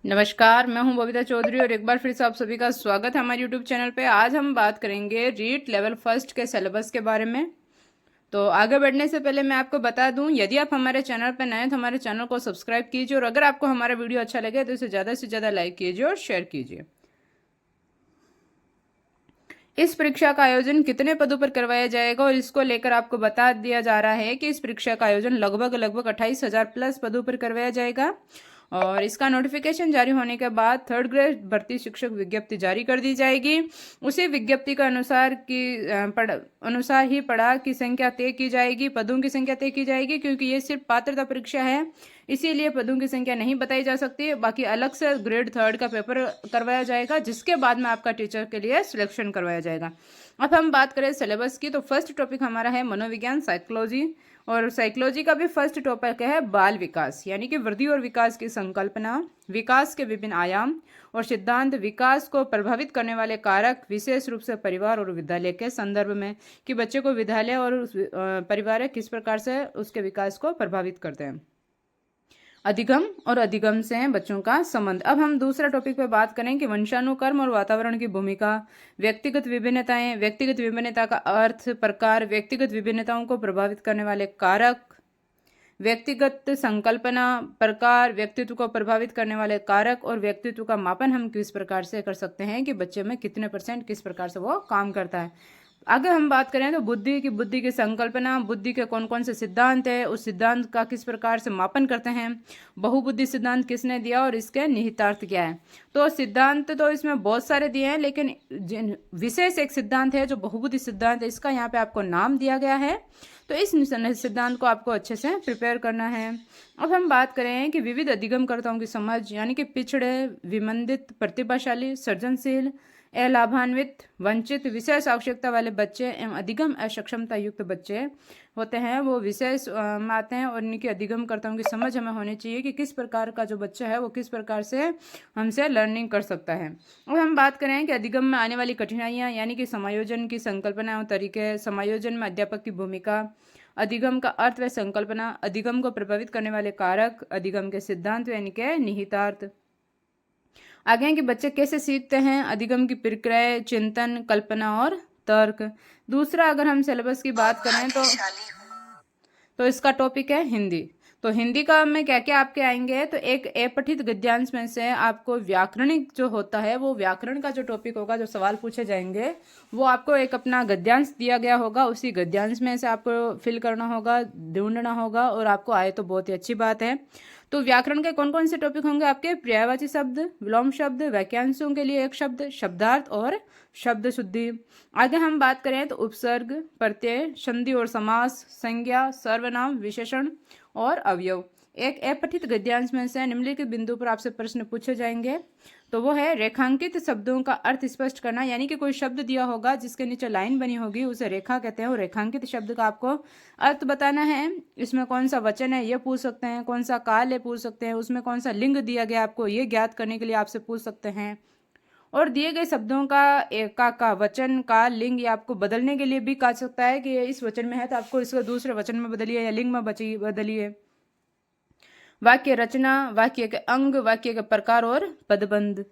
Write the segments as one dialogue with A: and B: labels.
A: नमस्कार, मैं हूं बबीता चौधरी और एक बार फिर से आप सभी का स्वागत है हमारे यूट्यूब चैनल पे। आज हम बात करेंगे रीट लेवल फर्स्ट के सिलेबस के बारे में। तो आगे बढ़ने से पहले मैं आपको बता दूं, यदि आप हमारे चैनल पर नए हैं तो हमारे चैनल को सब्सक्राइब कीजिए और अगर आपको हमारा वीडियो अच्छा लगे तो इसे ज़्यादा से ज़्यादा लाइक कीजिए और शेयर कीजिए। इस परीक्षा का आयोजन कितने पदों पर करवाया जाएगा और इसको लेकर आपको बता दिया जा रहा है कि इस परीक्षा का आयोजन लगभग 28,000 प्लस पदों पर करवाया जाएगा और इसका नोटिफिकेशन जारी होने के बाद थर्ड ग्रेड भर्ती शिक्षक विज्ञप्ति जारी कर दी जाएगी। उसी विज्ञप्ति के अनुसार ही पढ़ा की संख्या तय की जाएगी, पदों की संख्या तय की जाएगी, क्योंकि ये सिर्फ पात्रता परीक्षा है, इसीलिए पदों की संख्या नहीं बताई जा सकती। बाकी अलग से ग्रेड थर्ड का पेपर करवाया जाएगा, जिसके बाद में आपका टीचर के लिए सिलेक्शन करवाया जाएगा। अब हम बात करें सिलेबस की, तो फर्स्ट टॉपिक हमारा है मनोविज्ञान साइकोलॉजी, और साइकोलॉजी का भी फर्स्ट टॉपिक है बाल विकास, यानी कि वृद्धि और विकास की संकल्पना, विकास के विभिन्न आयाम और सिद्धांत, विकास को प्रभावित करने वाले कारक, विशेष रूप से परिवार और विद्यालय के संदर्भ में, कि बच्चे को विद्यालय और परिवार किस प्रकार से उसके विकास को प्रभावित करते हैं। अधिगम और अधिगम से बच्चों का संबंध। अब हम दूसरा टॉपिक पे बात करें कि वंशानुक्रम और वातावरण की भूमिका, व्यक्तिगत विभिन्नताएं, व्यक्तिगत विभिन्नता का अर्थ, प्रकार, व्यक्तिगत विभिन्नताओं को प्रभावित करने वाले कारक, व्यक्तिगत संकल्पना, प्रकार, व्यक्तित्व को प्रभावित करने वाले कारक और व्यक्तित्व का मापन हम किस प्रकार से कर सकते हैं कि बच्चे में कितने % किस प्रकार से वो काम करता है। अगर हम बात करें तो बुद्धि की संकल्पना, बुद्धि के कौन कौन से सिद्धांत है, उस सिद्धांत का किस प्रकार से मापन करते हैं, बहुबुद्धि सिद्धांत किसने दिया और इसके निहितार्थ क्या है। तो सिद्धांत तो इसमें बहुत सारे दिए हैं, लेकिन विशेष एक सिद्धांत है जो बहुबुद्धि सिद्धांत है, इसका यहाँ पे आपको नाम दिया गया है, तो इस सिद्धांत को आपको अच्छे से प्रिपेयर करना है। अब हम बात करें कि विविध अधिगमकर्ताओं की समझ, यानी कि पिछड़े, विमंदित, प्रतिभाशाली, सृजनशील, अलाभान्वित, वंचित, विशेष आवश्यकता वाले बच्चे एवं अधिगम अक्षमता युक्त बच्चे होते हैं, वो विशेष में आते हैं और इनकी अधिगमकर्ताओं की समझ हमें होनी चाहिए कि किस प्रकार का जो बच्चा है वो किस प्रकार से हमसे लर्निंग कर सकता है। अब हम बात करें कि अधिगम में आने वाली कठिनाइयाँ, यानी कि समायोजन की संकल्पना और तरीके, समायोजन में अध्यापक की भूमिका, अधिगम का अर्थ व संकल्पना, अधिगम को प्रभावित करने वाले कारक, अधिगम के सिद्धांत यानी कि निहितार्थ। आगे हैं कि बच्चे कैसे सीखते हैं, अधिगम की प्रक्रिया, चिंतन, कल्पना और तर्क। दूसरा, अगर हम सिलेबस की बात करें तो इसका टॉपिक है हिंदी। तो हिंदी का में क्या क्या आपके आएंगे, तो एक अपठित गद्यांश में से आपको व्याकरणिक जो होता है, वो व्याकरण का जो टॉपिक होगा, जो सवाल पूछे जाएंगे, वो आपको एक अपना गद्यांश दिया गया होगा, उसी गद्यांश में से आपको फिल करना होगा, ढूंढना होगा, और आपको आए तो बहुत ही अच्छी बात है। तो व्याकरण के कौन कौन से टॉपिक होंगे आपके, पर्यायवाची शब्द, विलोम शब्द, वाक्यांशों के लिए एक शब्द, शब्दार्थ और शब्द शुद्धि। आगे हम बात करें तो उपसर्ग, प्रत्यय, संधि और समास, संज्ञा, सर्वनाम, विशेषण और अवयव। एक अपठित गद्यांश में से निम्नलिखित बिंदु पर आपसे प्रश्न पूछे जाएंगे, तो वो है रेखांकित शब्दों का अर्थ स्पष्ट करना, यानी कि कोई शब्द दिया होगा जिसके नीचे लाइन बनी होगी, उसे रेखा कहते हैं, और रेखांकित शब्द का आपको अर्थ बताना है। इसमें कौन सा वचन है ये पूछ सकते हैं, कौन सा काल है पूछ सकते हैं, उसमें कौन सा लिंग दिया गया आपको ये ज्ञात करने के लिए आपसे पूछ सकते हैं, और दिए गए शब्दों का वचन का लिंग या आपको बदलने के लिए भी कहा सकता है कि इस वचन में है तो आपको इसको दूसरे वचन में बदलिए या लिंग में बदलिए। वाक्य रचना, वाक्य के अंग, वाक्य के प्रकार और पदबंध।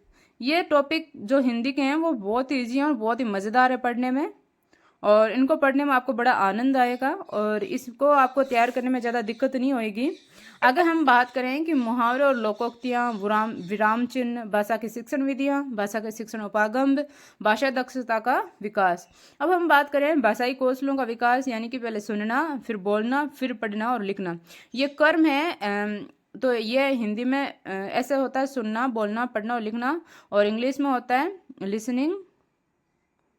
A: ये टॉपिक जो हिंदी के हैं वो बहुत ही ईजी हैं और बहुत ही मज़ेदार है पढ़ने में, और इनको पढ़ने में आपको बड़ा आनंद आएगा और इसको आपको तैयार करने में ज़्यादा दिक्कत नहीं होएगी। अगर हम बात करें कि मुहावरे और लोकोक्तियाँ, विराम चिन्ह, भाषा की शिक्षण विधियाँ, भाषा के शिक्षण उपागम, भाषा दक्षता का विकास। अब हम बात करें भाषाई कौशलों का विकास, यानी कि पहले सुनना, फिर बोलना, फिर पढ़ना और लिखना, ये क्रम है। तो ये हिंदी में ऐसे होता है, सुनना, बोलना, पढ़ना और लिखना, और इंग्लिश में होता है लिसनिंग,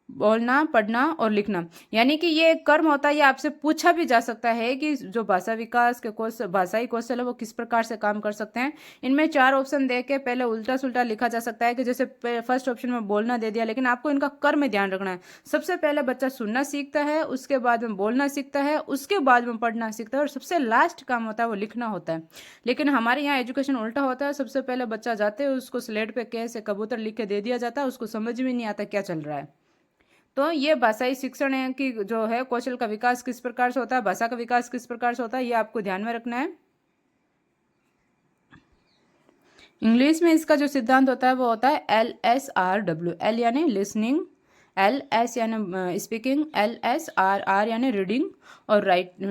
A: बोलना, पढ़ना और लिखना। यानी कि ये एक कर्म होता है, ये आपसे पूछा भी जा सकता है कि जो भाषा विकास के कौशल, भाषाई कौशल है, वो किस प्रकार से काम कर सकते हैं। इनमें 4 ऑप्शन दे के पहले उल्टा सुल्टा लिखा जा सकता है कि जैसे फर्स्ट ऑप्शन में बोलना दे दिया, लेकिन आपको इनका कर्म में ध्यान रखना है। सबसे पहले बच्चा सुनना सीखता है, उसके बाद में बोलना सीखता है, उसके बाद में पढ़ना सीखता है, और सबसे लास्ट काम होता है वो लिखना होता है। लेकिन हमारे यहाँ एजुकेशन उल्टा होता है, सबसे पहले बच्चा जाते हैं उसको स्लेट पे कैसे कबूतर लिख के दे दिया जाता है, उसको समझ में नहीं आता क्या चल रहा है। तो ये भाषाई शिक्षण है कि जो है कौशल का विकास किस प्रकार से होता है, भाषा का विकास किस प्रकार से होता है, ये आपको ध्यान में रखना है। इंग्लिश में इसका जो सिद्धांत होता है वो होता है LSRW। L यानी लिसनिंग, LS यानी स्पीकिंग, LSRR यानी रीडिंग, और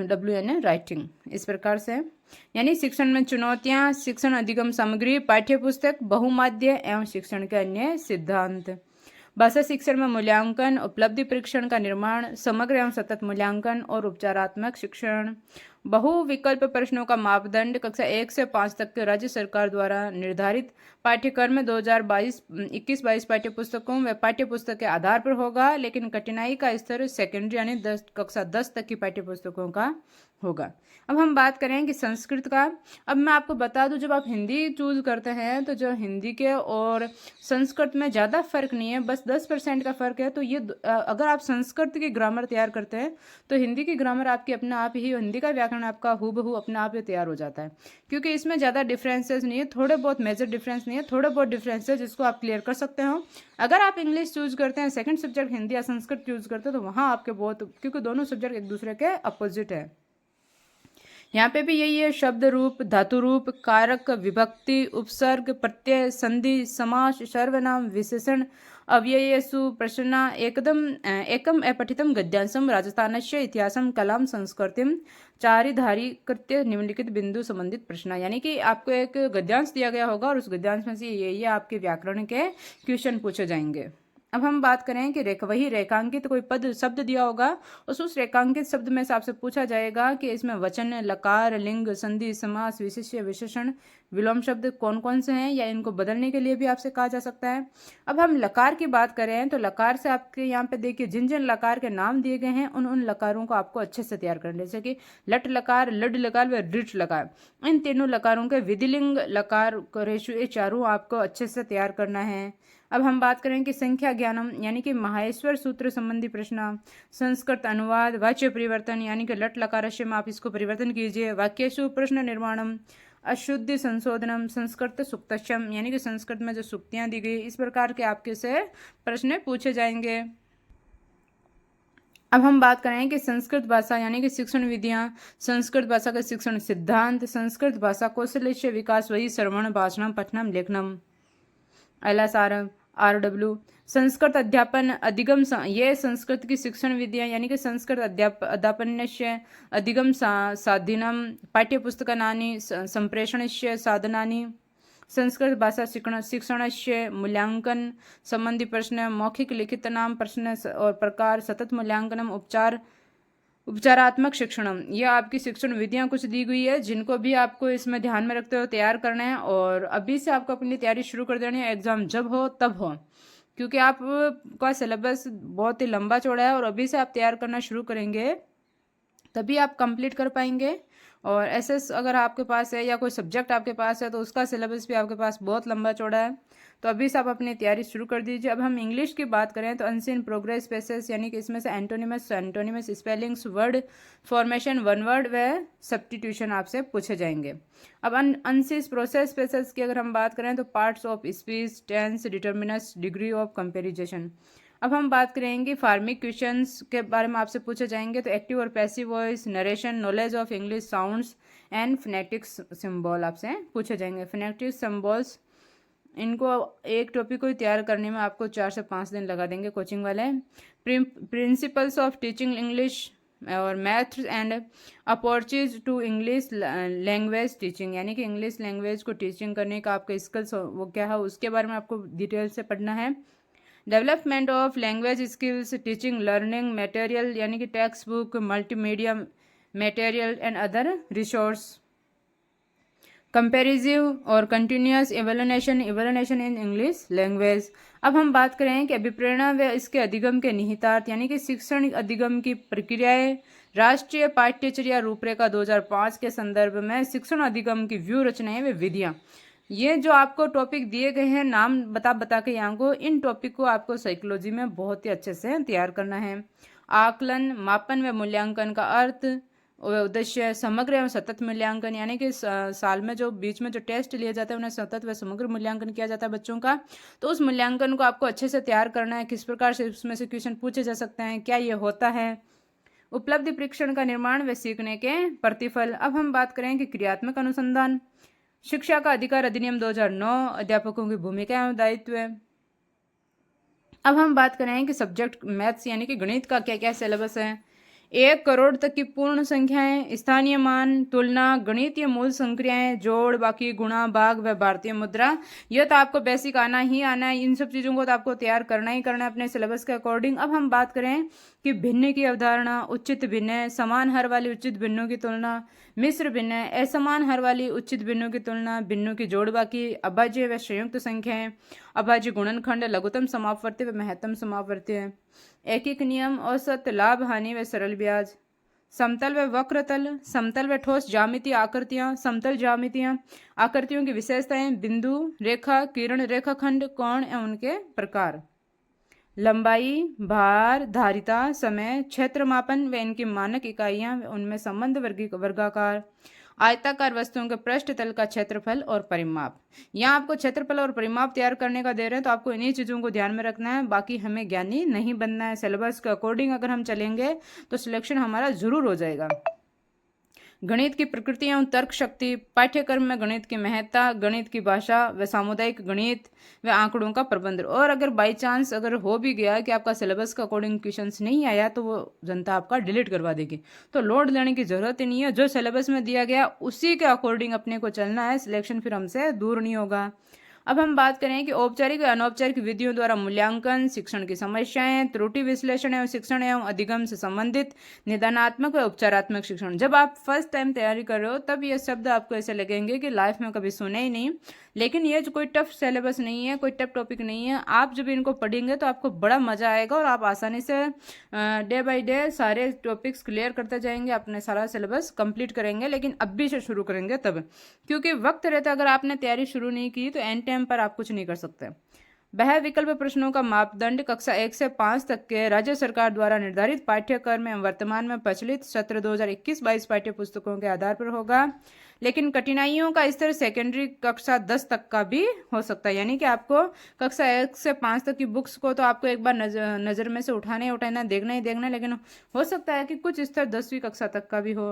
A: W यानी राइटिंग। इस प्रकार से यानी शिक्षण में चुनौतियां, शिक्षण अधिगम सामग्री, पाठ्य पुस्तक, बहुमाध्य एवं शिक्षण के अन्य सिद्धांत। भाषा शिक्षण में मूल्यांकन, उपलब्धि परीक्षण का निर्माण, समग्र एवं सतत मूल्यांकन और उपचारात्मक शिक्षण। बहुविकल्प प्रश्नों का मापदंड कक्षा 1 से 5 तक के राज्य सरकार द्वारा निर्धारित पाठ्यक्रम में 2021-22 पाठ्य पुस्तकों व पाठ्य पुस्तक के आधार पर होगा, लेकिन कठिनाई का स्तर सेकेंडरी यानी कक्षा 10 तक की पाठ्य पुस्तकों का होगा। अब हम बात करें कि संस्कृत का। अब मैं आपको बता दूं, जब आप हिंदी चूज करते हैं तो जो हिंदी के और संस्कृत में ज़्यादा फर्क नहीं है, बस 10% का फर्क है। तो ये अगर आप संस्कृत की ग्रामर तैयार करते हैं तो हिंदी की ग्रामर आपकी अपने आप ही, हिंदी का व्याकरण आपका हूबहू अपने आप ही तैयार हो जाता है, क्योंकि इसमें ज़्यादा डिफरेंसेस नहीं है, थोड़े बहुत मेजर डिफरेंस नहीं है, थोड़े बहुत डिफरेंस है जिसको आप क्लियर कर सकते हो। अगर आप इंग्लिश चूज करते हैं, सेकंड सब्जेक्ट हिंदी या संस्कृत चूज करते हैं, तो वहाँ आपके बहुत, क्योंकि दोनों सब्जेक्ट एक दूसरे के अपोजिट है। यहाँ पे भी यही है, शब्द रूप, धातु रूप, कारक, विभक्ति, उपसर्ग, प्रत्यय, संधि, समास, सर्वनाम, विशेषण, अव्ययेषु प्रश्ना, एकम अपठितम गद्यांशम, राजस्थानस्य इतिहासम, कलाम, संस्कृतिम, चारिधारी कृत्य, निम्नलिखित बिंदु संबंधित प्रश्न। यानी कि आपको एक गद्यांश दिया गया होगा और उस गद्यांश में से ये आपके व्याकरण के क्वेश्चन पूछे जाएंगे। अब हम बात करें कि वही रेखांकित कोई पद शब्द दिया होगा, उस रेखांकित शब्द में से आपसे पूछा जाएगा कि इसमें वचन, लकार, लिंग, संधि, समास, विशेष्य, विशेषण, विलोम शब्द कौन कौन से हैं, या इनको बदलने के लिए भी आपसे कहा जा सकता है। अब हम लकार की बात करें तो लकार से आपके यहाँ पे देखिए जिन जिन लकार के नाम दिए गए हैं उन उन लकारों को आपको अच्छे से तैयार करना है, जैसे कि लट लकार, लड लकार व रिट लकार। इन तीनों लकारों के विधिलिंग लकार रेशु, ये चारों आपको अच्छे से तैयार करना है। अब हम बात करें कि संख्या ज्ञानम यानी कि माहेश्वर सूत्र संबंधी प्रश्न, संस्कृत अनुवाद, वाच्य परिवर्तन यानी कि लट लकारस्य में आप इसको परिवर्तन कीजिए, वाक्यसु प्रश्न निर्माणम, अशुद्धि संशोधनम, संस्कृत सुक्तशम यानी कि संस्कृत में जो सुक्तियां दी गई, इस प्रकार के आपके से प्रश्न पूछे जाएंगे। अब हम बात करें कि संस्कृत भाषा यानी कि शिक्षण विधियां, संस्कृत भाषा का शिक्षण सिद्धांत, संस्कृत भाषा कौशल्य विकास, वही श्रवण, भाषणम, पठनम, लेखनम, LSR RW। संस्कृत अध्यापन अधिगम, ये संस्कृत की शिक्षण विधियां यानी कि संस्कृत अध्यापनस्य अधिगम साधनम, पाठ्यपुस्तकानि संप्रेषणस्य साधनानि, संस्कृत भाषा शिक्षणस्य मूल्यांकन संबंधी प्रश्न, मौखिक लिखित नाम प्रश्न और प्रकार, सतत मूल्यांकनम, उपचारात्मक शिक्षणम। यह आपकी शिक्षण विधियां कुछ दी गई है जिनको भी आपको इसमें ध्यान में रखते हुए तैयार करना है, और अभी से आपको अपनी तैयारी शुरू कर देनी है, एग्जाम जब हो तब हो, क्योंकि आपका सिलेबस बहुत ही लंबा चौड़ा है और अभी से आप तैयार करना शुरू करेंगे तभी आप कंप्लीट कर पाएंगे। और SS अगर आपके पास है या कोई सब्जेक्ट आपके पास है तो उसका सिलेबस भी आपके पास बहुत लंबा चौड़ा है, तो अभी से आप अपनी तैयारी शुरू कर दीजिए। अब हम इंग्लिश की बात करें तो अनसीन प्रोग्रेस स्पेसेस यानी कि इसमें से antonyms spellings, word formation, one word व सब्स्टिट्यूशन आपसे पूछे जाएंगे। अब अनसीन प्रोसेस स्पेसेस की अगर हम बात करें तो parts of speech, tense, determiners, degree of comparison. अब हम बात करेंगे फार्मिक क्वेश्चंस के बारे में आपसे पूछे जाएंगे, तो एक्टिव और passive voice, narration, knowledge of English sounds and phonetics symbol आपसे पूछे जाएंगे। फिनेटिक्स सिंबल्स, इनको एक टॉपिक को तैयार करने में आपको 4 से 5 दिन लगा देंगे कोचिंग वाले। प्रिंसिपल्स ऑफ टीचिंग इंग्लिश और maths and approaches to English language teaching, यानी कि इंग्लिश लैंग्वेज को टीचिंग करने का आपका स्किल्स वो क्या है उसके बारे में आपको डिटेल से पढ़ना है। Development of language skills, teaching learning material यानी कि text book, multimedia material and other resource, comprehensive और continuous evaluation in English language. अब हम बात करें कि अभिप्रेरणा व इसके अधिगम के निहितार्थ यानी कि शिक्षण अधिगम की प्रक्रियाएं, राष्ट्रीय पाठ्यचर्या रूपरेखा 2005 के संदर्भ में शिक्षण अधिगम की व्यू रचनाएं व विधियां। ये जो आपको टॉपिक दिए गए हैं नाम बता के यहाँ को, इन टॉपिक को आपको साइकोलॉजी में बहुत ही अच्छे से तैयार करना है। आकलन, मापन व मूल्यांकन का अर्थ उद्देश्य, समग्र एवं सतत मूल्यांकन यानी कि साल में जो बीच में जो टेस्ट लिए जाते हैं उन्हें सतत व समग्र मूल्यांकन किया जाता है बच्चों का, तो उस मूल्यांकन को आपको अच्छे से तैयार करना है। किस प्रकार से उसमें से क्वेश्चन पूछे जा सकते हैं, क्या ये होता है। उपलब्धि परीक्षण का निर्माण व सीखने के प्रतिफल। अब हम बात करें कि क्रियात्मक अनुसंधान, शिक्षा का अधिकार अधिनियम 2009, अध्यापकों की भूमिका एवं दायित्व है। अब हम बात करें कि सब्जेक्ट मैथ्स यानी कि गणित का क्या क्या सिलेबस है। 1 करोड़ तक की पूर्ण संख्याएं, स्थानीय मान, तुलना, गणितीय मूल संक्रियाएं, जोड़, बाकी, गुणा, भाग व भारतीय मुद्रा, यह तो आपको बेसिक आना ही आना है। इन सब चीज़ों को तो आपको तैयार करना ही करना है अपने सिलेबस के अकॉर्डिंग। अब हम बात करें कि भिन्न की अवधारणा, उचित भिन्न, समान हर वाली उचित भिन्नों की तुलना, मिश्र भिन्न, असमान हर वाली उचित भिन्नों की तुलना, भिन्नों की जोड़, बाकी, अभाज्य व संयुक्त संख्याएं, अभाज्य गुणनखंड, लघुत्तम समापवर्ती व महत्तम समापवर्ती है, एकीक नियम, औसत, लाभ, हानि व सरल ब्याज, समतल व वक्र तल, समतल व ठोस ज्यामितीय आकृतियां, समतल ज्यामितियां, आकृतियों की विशेषताएं, बिंदु, रेखा, किरण, रेखाखंड, कोण एवं उनके प्रकार, लंबाई, भार, धारिता, समय, क्षेत्र मापन व इनकी मानक इकाइयां, उनमें संबंध, वर्गाकार, आयताकार वस्तुओं के पृष्ठ तल का क्षेत्रफल और परिमाप। यहाँ आपको क्षेत्रफल और परिमाप तैयार करने का दे रहे हैं, तो आपको इन्हीं चीज़ों को ध्यान में रखना है। बाकी हमें ज्ञानी नहीं बनना है। सिलेबस के अकॉर्डिंग अगर हम चलेंगे तो सिलेक्शन हमारा जरूर हो जाएगा। गणित की प्रकृति एवं तर्क शक्ति, पाठ्यक्रम में गणित की महत्ता, गणित की भाषा व सामुदायिक गणित व आंकड़ों का प्रबंध। और अगर बाई चांस अगर हो भी गया कि आपका सिलेबस के अकॉर्डिंग क्वेश्चंस नहीं आया तो वो जनता आपका डिलीट करवा देगी। तो लोड लेने की जरूरत ही नहीं है। जो सिलेबस में दिया गया उसी के अकॉर्डिंग अपने को चलना है। सिलेक्शन फिर हमसे दूर नहीं होगा। अब हम बात करें कि औपचारिक व अनौपचारिक विधियों द्वारा मूल्यांकन, शिक्षण की समस्याएं, त्रुटि विश्लेषण एवं शिक्षण एवं अधिगम से संबंधित, निदानात्मक व उपचारात्मक शिक्षण। जब आप फर्स्ट टाइम तैयारी कर रहे हो तब ये शब्द आपको ऐसे लगेंगे कि लाइफ में कभी सुने ही नहीं, लेकिन ये कोई टफ सिलेबस नहीं है, कोई टफ टॉपिक नहीं है। आप जब इनको पढ़ेंगे तो आपको बड़ा मजा आएगा और आप आसानी से डे बाय डे सारे टॉपिक्स क्लियर करते जाएंगे, अपने सारा सिलेबस कंप्लीट करेंगे। लेकिन अभी से शुरू करेंगे तब, क्योंकि वक्त रहता अगर आपने तैयारी शुरू नहीं की तो एंड टाइम पर आप कुछ नहीं कर सकते। वह विकल्प प्रश्नों का मापदंड कक्षा 1 से 5 तक के राज्य सरकार द्वारा निर्धारित पाठ्यक्रम में वर्तमान में प्रचलित सत्र 2021-22 पाठ्य पुस्तकों के आधार पर होगा। लेकिन कठिनाइयों का स्तर सेकेंडरी कक्षा 10 तक का भी हो सकता है। यानी कि आपको कक्षा 1 से 5 तक की बुक्स को तो आपको एक बार नजर में से उठाना ही उठाना, देखना ही देखना, लेकिन हो सकता है कि कुछ स्तर 10वीं कक्षा तक का भी हो।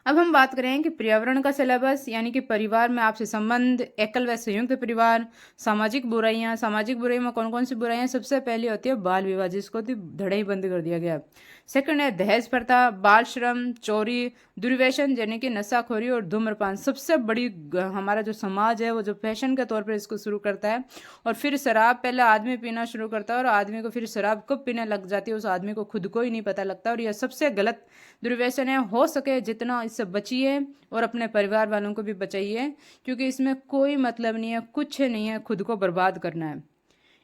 A: अब हम बात करें कि पर्यावरण का सिलेबस, यानी कि परिवार में आपसे संबंध, एकल व संयुक्त परिवार, सामाजिक बुराइयां। सामाजिक बुराई में कौन कौन सी बुराइयां? सबसे पहली होती है बाल विवाह, जिसको तो धड़े ही बंद कर दिया गया। सेकंड है दहेज प्रथा, बाल श्रम, चोरी, दुर्व्यसन यानी कि नशाखोरी और धूम्रपान। सबसे बड़ी हमारा जो समाज है वो जो फैशन के तौर पर इसको शुरू करता है। और फिर शराब पहले आदमी पीना शुरू करता है और आदमी को फिर शराब कब पीने लग जाती है उस आदमी को खुद को ही नहीं पता लगता। और यह सबसे गलत दुर्व्यसन है। हो सके जितना इससे बचिए और अपने परिवार वालों को भी बचाइए, क्योंकि इसमें कोई मतलब नहीं है, कुछ नहीं है, खुद को बर्बाद करना है।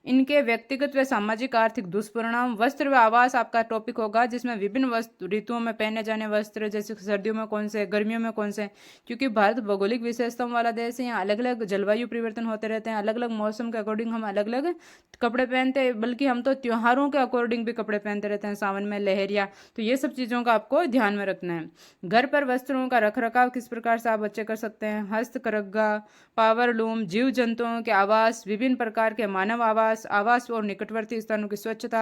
A: इनके व्यक्तिगत व सामाजिक आर्थिक दुष्परिणाम। वस्त्र व आवास आपका टॉपिक होगा, जिसमें विभिन्न वस्त्र ऋतुओं में पहने जाने वस्त्र, जैसे सर्दियों में कौन से, गर्मियों में कौन से, क्योंकि भारत भौगोलिक विशेषताओं वाला देश है। यहाँ अलग अलग जलवायु परिवर्तन होते रहते हैं, अलग अलग मौसम के अकॉर्डिंग हम अलग अलग कपड़े पहनते हैं, बल्कि हम तो त्योहारों के अकॉर्डिंग भी कपड़े पहनते रहते हैं, सावन में लहरिया। तो ये सब चीज़ों का आपको ध्यान में रखना है। घर पर वस्त्रों का रख रखाव किस प्रकार से आप बच्चे कर सकते हैं। हस्तकरघा, पावर लूम, जीव जंतुओं के आवास, विभिन्न प्रकार के मानव आवास, आवास और निकटवर्ती स्थानों की स्वच्छता,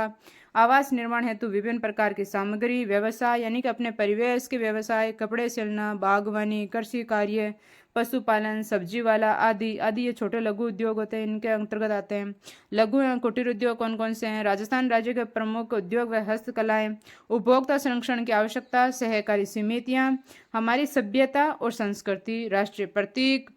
A: आवास निर्माण हेतु विभिन्न प्रकार की सामग्री, व्यवसाय यानी कि अपने परिवेश के व्यवसाय, कपड़े सिलना, बागवानी, कृषि कार्य, पशुपालन, सब्जी वाला आदि आदि ये छोटे लघु उद्योग होते हैं, इनके अंतर्गत आते हैं। लघु एवं कुटीर उद्योग कौन कौन से हैं? राजस्थान राज्य के प्रमुख उद्योग व हस्तकलाएं, उपभोक्ता संरक्षण की आवश्यकता, सहकारी समितियां, हमारी सभ्यता और संस्कृति, राष्ट्रीय प्रतीक,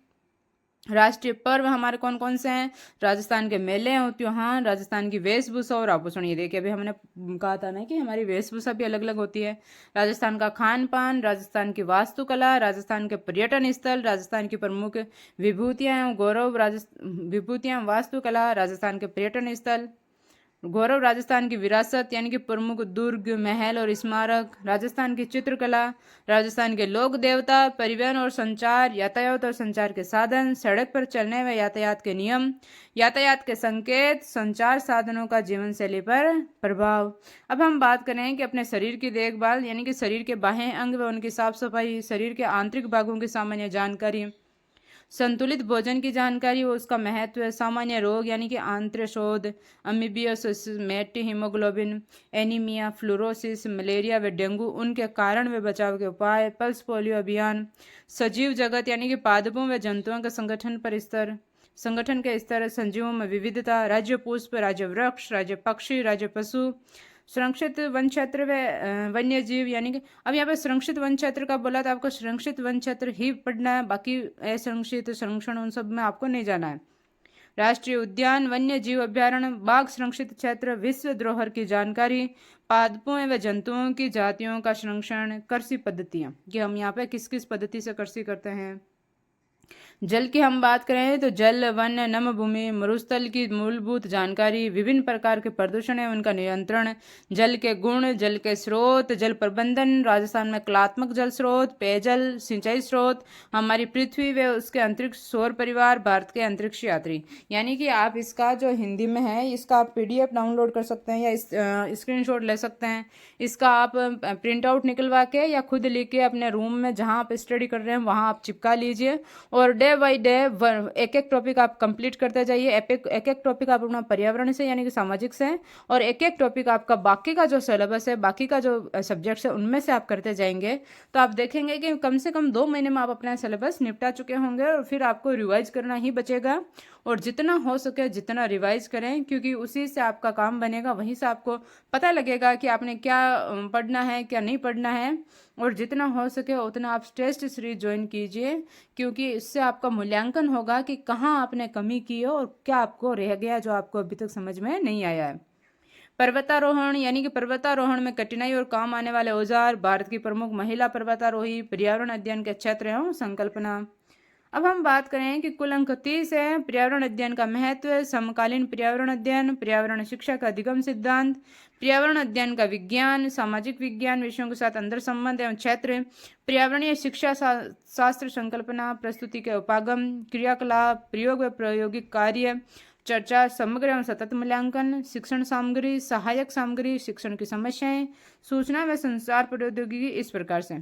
A: राष्ट्रीय पर्व हमारे कौन कौन से हैं? राजस्थान के मेले और त्योहार, राजस्थान की वेशभूषा और आभूषण। ये देखिए अभी हमने कहा था ना कि हमारी वेशभूषा भी अलग अलग होती है। राजस्थान का खान पान, राजस्थान की वास्तुकला, राजस्थान के पर्यटन स्थल, राजस्थान की प्रमुख विभूतियां एवं गौरव, विभूतियां वास्तुकला, राजस्थान के पर्यटन स्थल, गौरव, राजस्थान की विरासत यानी कि प्रमुख दुर्ग, महल और स्मारक, राजस्थान की चित्रकला, राजस्थान के लोक देवता, परिवहन और संचार, यातायात और संचार के साधन, सड़क पर चलने व यातायात के नियम, यातायात के संकेत, संचार साधनों का जीवन शैली पर प्रभाव। अब हम बात करें कि अपने शरीर की देखभाल, यानी कि शरीर के बाह्य अंग व उनकी साफ सफाई, शरीर के आंतरिक भागों की सामान्य जानकारी, संतुलित भोजन की जानकारी, उसका महत्व, सामान्य रोग यानी कि आंत्र शोध, अमीबियोसिस, मेटी हीमोग्लोबिन, एनीमिया, फ्लोरोसिस, मलेरिया व डेंगू, उनके कारण व बचाव के उपाय, पल्स पोलियो अभियान, सजीव जगत यानी कि पादपों व जंतुओं के संगठन के स्तर, संजीवों में विविधता, राज्य पुष्प, राज्य वृक्ष, राज्य पक्षी, राज्य पशु, संरक्षित वन क्षेत्र व वन्य जीव यानी कि अब यहाँ पे संरक्षित वन क्षेत्र का बोला तो आपको संरक्षित वन क्षेत्र ही पढ़ना है, बाकी असंरक्षित संरक्षण उन सब में आपको नहीं जाना है। राष्ट्रीय उद्यान, वन्य जीव अभ्यारण्य, बाघ संरक्षित क्षेत्र, विश्व धरोहर की जानकारी, पादपों एवं जंतुओं की जातियों का संरक्षण, कृषि पद्धतियाँ कि हम यहाँ पे किस किस पद्धति से कृषि करते हैं। जल की हम बात करें तो जल, वन, नम भूमि, मरुस्थल की मूलभूत जानकारी, विभिन्न प्रकार के प्रदूषण है उनका नियंत्रण, जल के गुण, जल के स्रोत, जल प्रबंधन, राजस्थान में कलात्मक जल स्रोत, पेयजल, सिंचाई स्रोत, हमारी पृथ्वी व उसके अंतरिक्ष सौर परिवार, भारत के अंतरिक्ष यात्री। यानी कि आप इसका जो हिंदी में है इसका आप PDF डाउनलोड कर सकते हैं या स्क्रीनशॉट ले सकते हैं। इसका आप प्रिंट आउट निकलवा के या खुद लिख के अपने रूम में जहाँ आप स्टडी कर रहे हैं वहाँ आप चिपका लीजिए और डे बाई डे एक एक टॉपिक आप कंप्लीट करते जाइए। एक एक टॉपिक आप अपना पर्यावरण से यानी कि सामाजिक से, और एक एक टॉपिक आपका बाकी का जो सिलेबस है, बाकी का जो सब्जेक्ट्स है उनमें से आप करते जाएंगे तो आप देखेंगे कि कम से कम 2 महीने में आप अपना सिलेबस निपटा चुके होंगे और फिर आपको रिवाइज करना ही बचेगा। और जितना हो सके जितना रिवाइज करें, क्योंकि उसी से आपका काम बनेगा, वहीं से आपको पता लगेगा कि आपने क्या पढ़ना है क्या नहीं पढ़ना है। और जितना हो सके उतना आप टेस्ट सीरीज ज्वाइन कीजिए, क्योंकि इससे आपका मूल्यांकन होगा कि कहाँ आपने कमी की है और क्या आपको रह गया जो आपको अभी तक समझ में नहीं आया है। पर्वतारोहण यानी कि पर्वतारोहण में कठिनाई और काम आने वाले औजार, भारत की प्रमुख महिला पर्वतारोही, पर्यावरण अध्ययन के क्षेत्र एवं संकल्पना। अब हम बात करें कि कुल अंक 30 है। पर्यावरण अध्ययन का महत्व, समकालीन पर्यावरण अध्ययन, पर्यावरण शिक्षा का अधिगम सिद्धांत, पर्यावरण अध्ययन का विज्ञान, सामाजिक विज्ञान विषयों के साथ अंतर संबंध एवं क्षेत्र, पर्यावरणीय शिक्षा शास्त्र संकल्पना, प्रस्तुति के उपागम, क्रियाकलाप, प्रयोग व प्रायोगिक कार्य, चर्चा, समग्र एवं सतत मूल्यांकन, शिक्षण सामग्री, सहायक सामग्री, शिक्षण की समस्याएं, सूचना व संचार प्रौद्योगिकी, इस प्रकार से।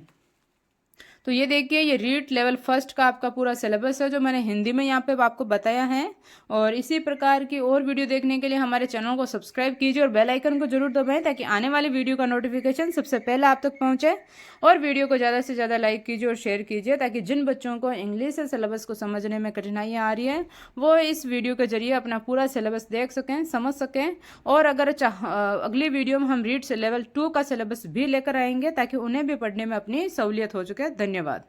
A: तो ये देखिए ये रीड लेवल फर्स्ट का आपका पूरा सिलेबस है जो मैंने हिंदी में यहाँ पे आपको बताया है। और इसी प्रकार की और वीडियो देखने के लिए हमारे चैनल को सब्सक्राइब कीजिए और बेल आइकन को जरूर दबाएं ताकि आने वाली वीडियो का नोटिफिकेशन सबसे पहले आप तक पहुँचे। और वीडियो को ज़्यादा से ज़्यादा लाइक कीजिए और शेयर कीजिए ताकि जिन बच्चों को इंग्लिश से सिलेबस को समझने में कठिनाइयाँ आ रही है वो इस वीडियो के जरिए अपना पूरा सिलेबस देख सकें, समझ सकें। और अगर अगली वीडियो में हम रीड से लेवल 2 का सिलेबस भी लेकर आएंगे ताकि उन्हें भी पढ़ने में अपनी सहूलियत हो सके। धन्यवाद।